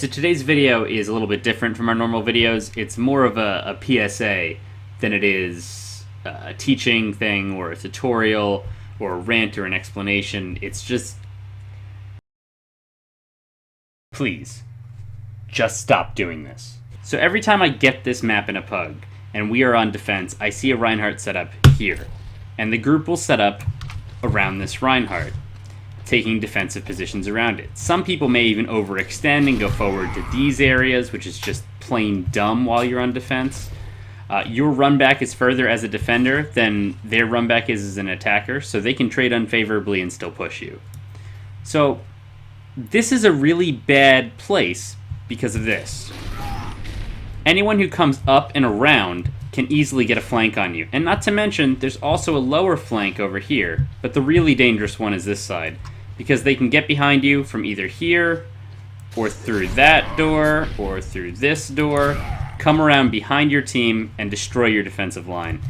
Alright, so today's video is a little bit different from our normal videos. It's more of a PSA than it is a teaching thing or a tutorial or a rant or an explanation. It's just... please, just stop doing this. So every time I get this map in a pug, and we are on defense, I see a Reinhardt set up here. And the group will set up around this Reinhardt, taking defensive positions around it. Some people may even overextend and go forward to these areas, which is just plain dumb while you're on defense. Your run back is further as a defender than their run back is as an attacker, so they can trade unfavorably and still push you. So this is a really bad place because of this. Anyone who comes up and around can easily get a flank on you. And not to mention, there's also a lower flank over here, but the really dangerous one is this side, because they can get behind you from either here, or through that door, or through this door, come around behind your team and destroy your defensive line.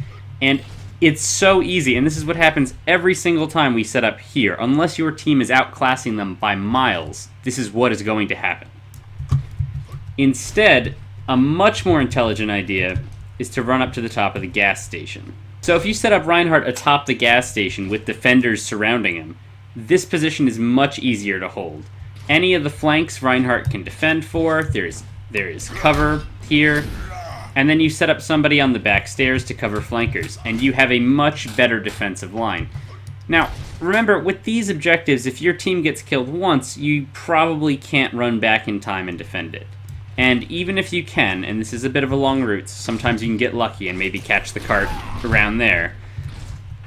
And it's so easy, and this is what happens every single time we set up here. Unless your team is outclassing them by miles, this is what is going to happen. Instead, a much more intelligent idea is to run up to the top of the gas station. So if you set up Reinhardt atop the gas station with defenders surrounding him, this position is much easier to hold. Any of the flanks Reinhardt can defend for, there is cover here, and then you set up somebody on the back stairs to cover flankers, and you have a much better defensive line. Now, remember, with these objectives, if your team gets killed once, you probably can't run back in time and defend it. And even if you can, and this is a bit of a long route, so sometimes you can get lucky and maybe catch the cart around there,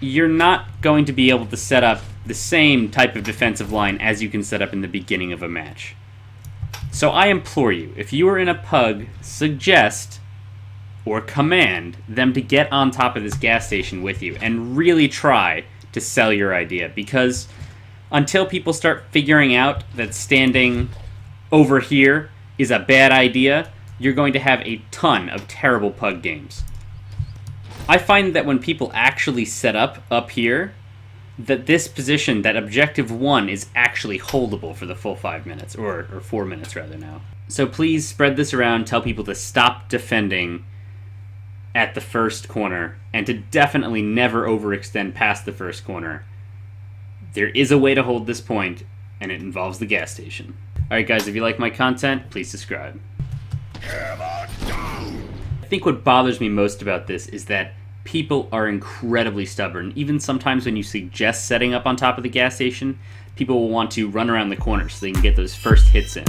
you're not going to be able to set up the same type of defensive line as you can set up in the beginning of a match. So I implore you, if you are in a pug, suggest or command them to get on top of this gas station with you and really try to sell your idea, because until people start figuring out that standing over here is a bad idea, you're going to have a ton of terrible pug games. I find that when people actually set up here, that this position, that objective 1, is actually holdable for the full 5 minutes, or 4 minutes rather now. So please spread this around, tell people to stop defending at the first corner, and to definitely never overextend past the first corner. There is a way to hold this point, and it involves the gas station. Alright guys, if you like my content, please subscribe. I think what bothers me most about this is that people are incredibly stubborn. Even sometimes when you suggest setting up on top of the gas station, people will want to run around the corner so they can get those first hits in.